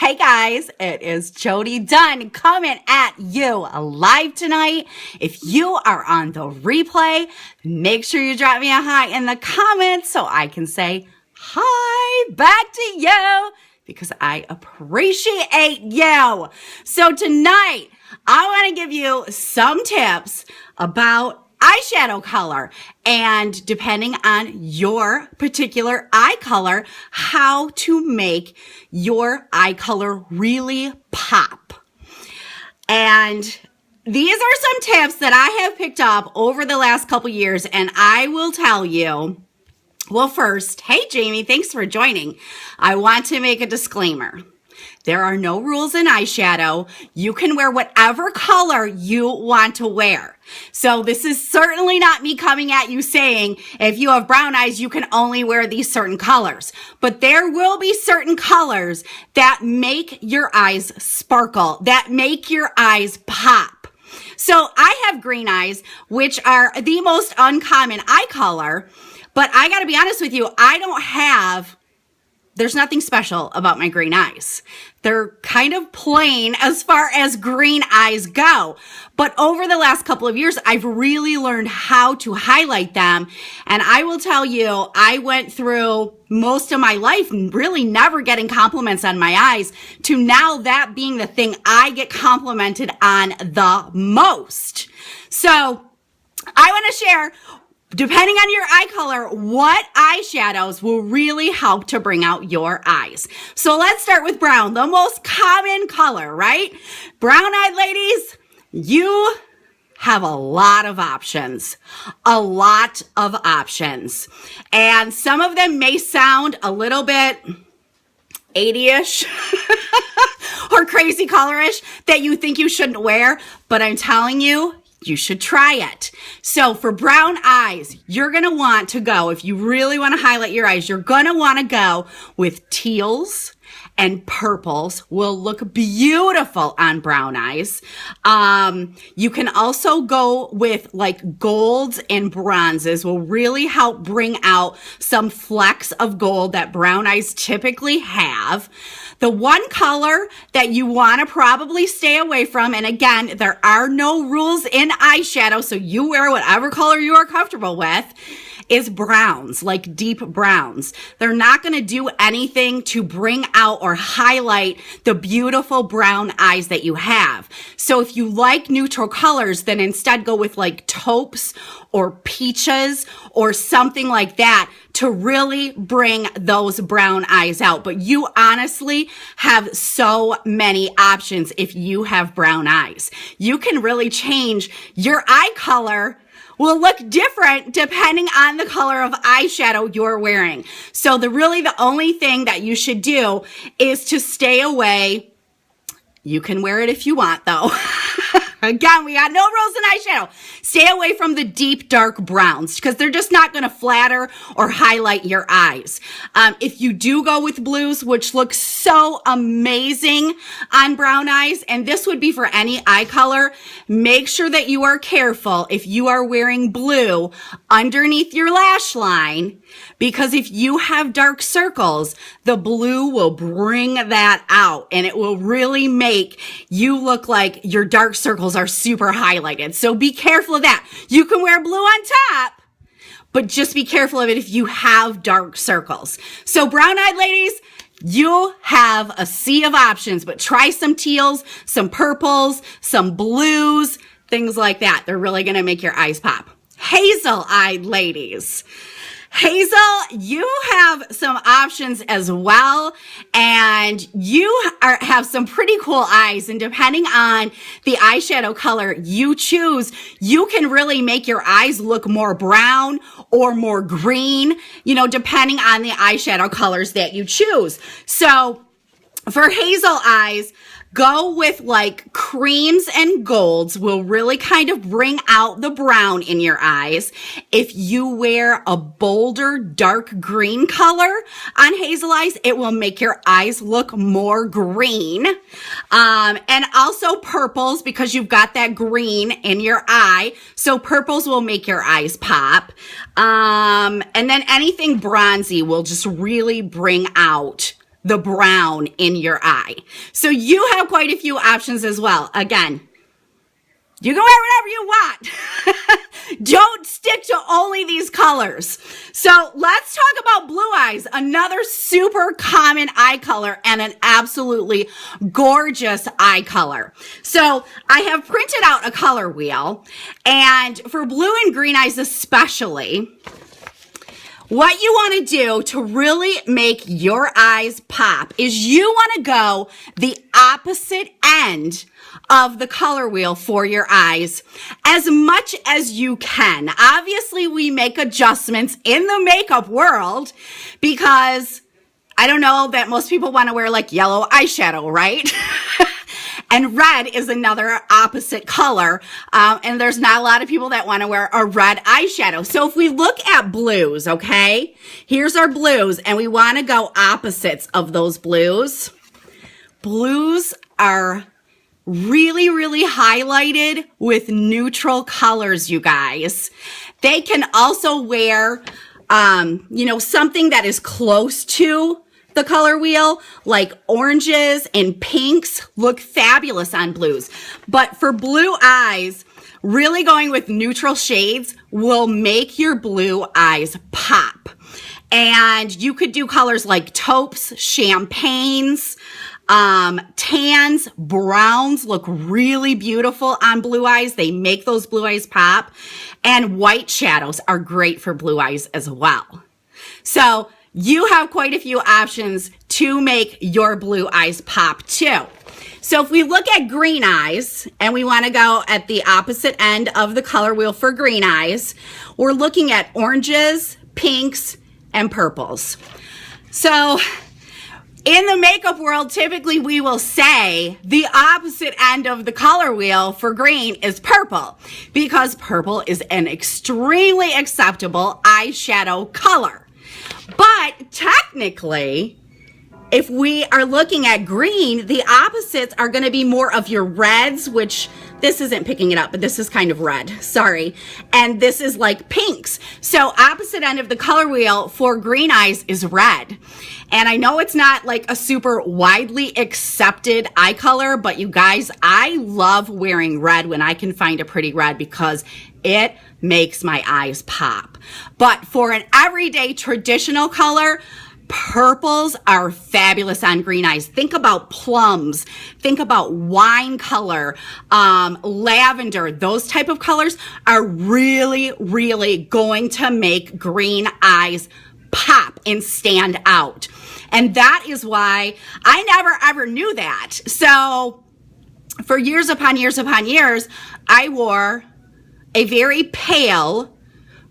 Hey guys, it is Jody Dunn coming at you live tonight. If you are on the replay, make sure you drop me a hi in the comments so I can say hi back to you because I appreciate you. So tonight, I want to give you some tips about eyeshadow color and depending on your particular eye color, how to make your eye color really pop. And these are some tips that I have picked up over the last couple years, and I will tell you. Well, first, hey Jamie, thanks for joining. I want to make a disclaimer. There are no rules in eyeshadow. You can wear whatever color you want to wear. So this is certainly not me coming at you saying, if you have brown eyes, you can only wear these certain colors. But there will be certain colors that make your eyes sparkle, that make your eyes pop. So I have green eyes, which are the most uncommon eye color. But I gotta be honest with you, there's nothing special about my green eyes. They're kind of plain as far as green eyes go. But over the last couple of years, I've really learned how to highlight them. And I will tell you, I went through most of my life really never getting compliments on my eyes to now that being the thing I get complimented on the most. So I want to share, depending on your eye color, what eyeshadows will really help to bring out your eyes. So let's start with brown, the most common color, right? Brown-eyed ladies, you have a lot of options. A lot of options. And some of them may sound a little bit 80-ish or crazy colorish that you think you shouldn't wear, but I'm telling you, you should try it. So for brown eyes, you're going to want to go, if you really want to highlight your eyes, you're going to want to go with teals and purples. Will look beautiful on brown eyes. You can also go with like golds and bronzes, will really help bring out some flecks of gold that brown eyes typically have. The one color that you want to probably stay away from, and again, there are no rules in eyeshadow, so you wear whatever color you are comfortable with, is browns, like deep browns. They're not going to do anything to bring out or highlight the beautiful brown eyes that you have. So if you like neutral colors, then instead go with like taupes or peaches or something like that to really bring those brown eyes out. But you honestly have so many options if you have brown eyes. You can really change your eye color. Will look different depending on the color of eyeshadow you're wearing. So the only thing that you should do is to stay away. You can wear it if you want though. Again, we got no rules in eyeshadow. Stay away from the deep dark browns because they're just not going to flatter or highlight your eyes. If you do go with blues, which looks so amazing on brown eyes, and this would be for any eye color, make sure that you are careful if you are wearing blue underneath your lash line, because if you have dark circles, the blue will bring that out and it will really make you look like your dark circles are super highlighted. So be careful of that. You can wear blue on top, but just be careful of it if you have dark circles. So brown-eyed ladies, you have a sea of options, but try some teals, some purples, some blues, things like that. They're really going to make your eyes pop. Hazel-eyed ladies. Hazel, you have some options as well, and you have some pretty cool eyes, and depending on the eyeshadow color you choose, you can really make your eyes look more brown or more green, depending on the eyeshadow colors that you choose. So for hazel eyes, go with like creams and golds will really kind of bring out the brown in your eyes. If you wear a bolder dark green color on hazel eyes, it will make your eyes look more green. And also purples, because you've got that green in your eye. So purples will make your eyes pop. And then anything bronzy will just really bring out the brown in your eye. So you have quite a few options as well. Again, you can wear whatever you want. Don't stick to only these colors. So let's talk about blue eyes, another super common eye color and an absolutely gorgeous eye color. So I have printed out a color wheel, and for blue and green eyes especially, what you want to do to really make your eyes pop is you want to go the opposite end of the color wheel for your eyes as much as you can. Obviously, we make adjustments in the makeup world because I don't know that most people want to wear like yellow eyeshadow, right? And red is another opposite color. And there's not a lot of people that want to wear a red eyeshadow. So if we look at blues, okay, here's our blues, and we want to go opposites of those blues. Blues are really, really highlighted with neutral colors, you guys. They can also wear, something that is close to the color wheel, like oranges and pinks look fabulous on blues. But for blue eyes, really going with neutral shades will make your blue eyes pop. And you could do colors like taupes, champagnes, tans, browns look really beautiful on blue eyes. They make those blue eyes pop. And white shadows are great for blue eyes as well. So you have quite a few options to make your blue eyes pop too. So if we look at green eyes, and we want to go at the opposite end of the color wheel for green eyes, we're looking at oranges, pinks, and purples. So in the makeup world, typically we will say the opposite end of the color wheel for green is purple, because purple is an extremely acceptable eyeshadow color. But technically, if we are looking at green, the opposites are going to be more of your reds, which this isn't picking it up, but this is kind of red, sorry. And this is like pinks. So opposite end of the color wheel for green eyes is red. And I know it's not like a super widely accepted eye color, but you guys, I love wearing red when I can find a pretty red because it makes my eyes pop. But for an everyday traditional color, purples are fabulous on green eyes. Think about plums. Think about wine color, lavender. Those type of colors are really, really going to make green eyes pop and stand out. And that is why I never ever knew that. So for years upon years upon years, I wore a very pale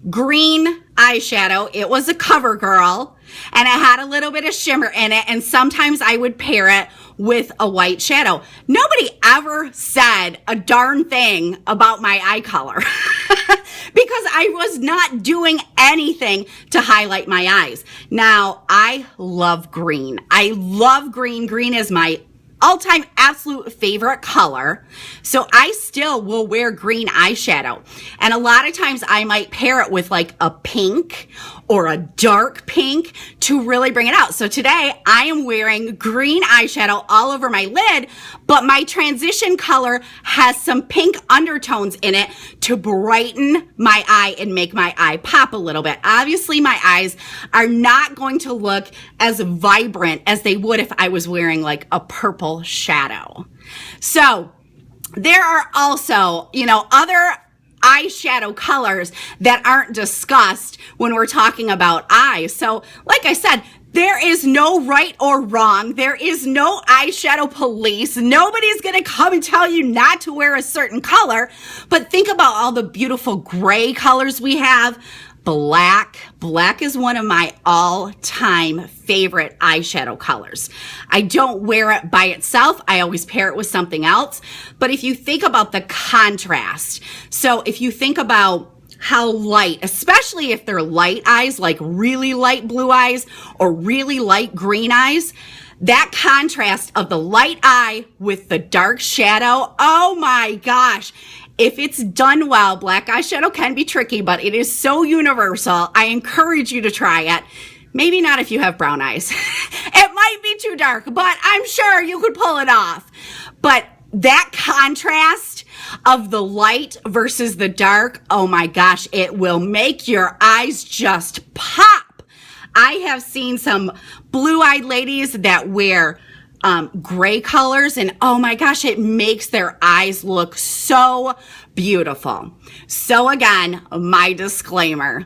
green eyeshadow. It was a CoverGirl, and it had a little bit of shimmer in it, and sometimes I would pair it with a white shadow. Nobody ever said a darn thing about my eye color because I was not doing anything to highlight my eyes. Now, I love green. I love green. Green is my all-time absolute favorite color. So I still will wear green eyeshadow. And a lot of times I might pair it with like a pink or a dark pink to really bring it out. So today I am wearing green eyeshadow all over my lid, but my transition color has some pink undertones in it to brighten my eye and make my eye pop a little bit. Obviously, my eyes are not going to look as vibrant as they would if I was wearing like a purple shadow. So there are also, other eyeshadow colors that aren't discussed when we're talking about eyes. So like I said, there is no right or wrong. There is no eyeshadow police. Nobody's going to come and tell you not to wear a certain color. But think about all the beautiful gray colors we have. Black is one of my all-time favorite eyeshadow colors. I don't wear it by itself. I always pair it with something else. But if you think about the contrast, so if you think about how light, especially if they're light eyes, like really light blue eyes or really light green eyes, that contrast of the light eye with the dark shadow, oh my gosh. If it's done well, black eyeshadow can be tricky, but it is so universal. I encourage you to try it. Maybe not if you have brown eyes. It might might be too dark, but I'm sure you could pull it off. But that contrast of the light versus the dark, oh my gosh, it will make your eyes just pop. I have seen some blue-eyed ladies that wear gray colors, and oh my gosh, it makes their eyes look so beautiful. So again, my disclaimer.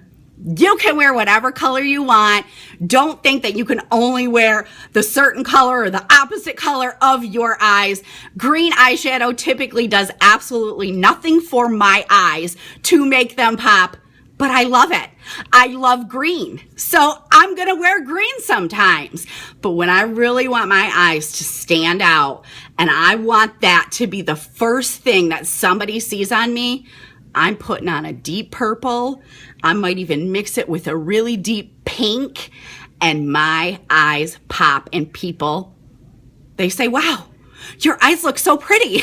You can wear whatever color you want. Don't think that you can only wear the certain color or the opposite color of your eyes. Green eyeshadow typically does absolutely nothing for my eyes to make them pop, but I love it. I love green. So I'm going to wear green sometimes. But when I really want my eyes to stand out and I want that to be the first thing that somebody sees on me, I'm putting on a deep purple. I might even mix it with a really deep pink, and my eyes pop, and people, they say, wow, your eyes look so pretty.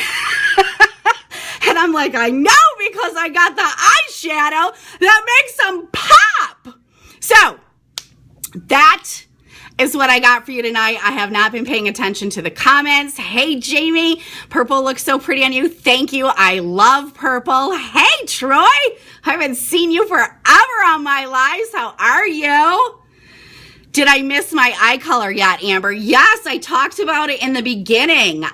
And I'm like, I know, because I got the eyeshadow that makes them pop. So that is what I got for you tonight. I have not been paying attention to the comments. Hey, Jamie, purple looks so pretty on you. Thank you. I love purple. Hey, Troy, I haven't seen you forever on my lives. How are you? Did I miss my eye color yet, Amber? Yes, I talked about it in the beginning.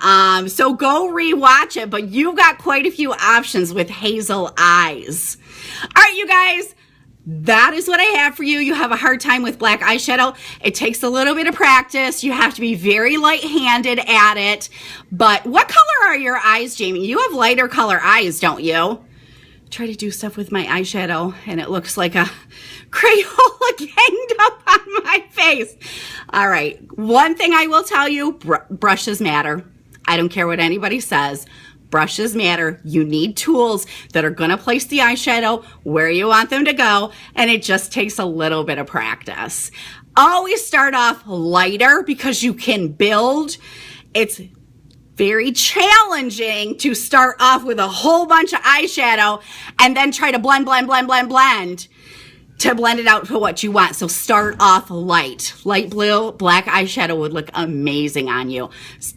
So go rewatch it, but you've got quite a few options with hazel eyes. All right, you guys. That is what I have for you. You have a hard time with black eyeshadow. It takes a little bit of practice. You have to be very light-handed at it. But what color are your eyes, Jamie? You have lighter color eyes, don't you? Try to do stuff with my eyeshadow, and it looks like a Crayola ganged up on my face. All right. One thing I will tell you, brushes matter. I don't care what anybody says. Brushes matter. You need tools that are going to place the eyeshadow where you want them to go, and it just takes a little bit of practice. Always start off lighter because you can build. It's very challenging to start off with a whole bunch of eyeshadow and then try to blend to blend it out to what you want. So start off light. Light blue, black eyeshadow would look amazing on you.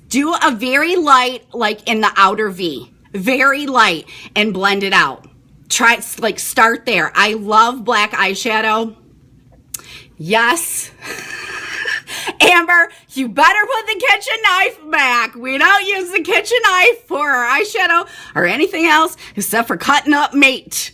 Do a very light, like in the outer V. Very light, and blend it out. Try, like, start there. I love black eyeshadow. Yes. Amber, you better put the kitchen knife back. We don't use the kitchen knife for our eyeshadow or anything else except for cutting up meat.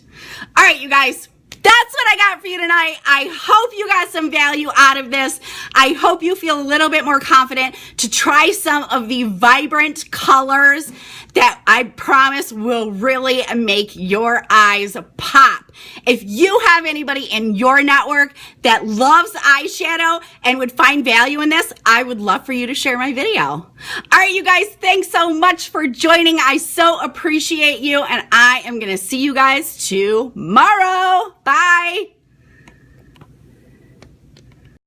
All right, you guys. That's what I got for you tonight. I hope you got some value out of this. I hope you feel a little bit more confident to try some of the vibrant colors that I promise will really make your eyes pop. If you have anybody in your network that loves eyeshadow and would find value in this, I would love for you to share my video. All right, you guys, thanks so much for joining. I so appreciate you, and I am going to see you guys tomorrow. Bye.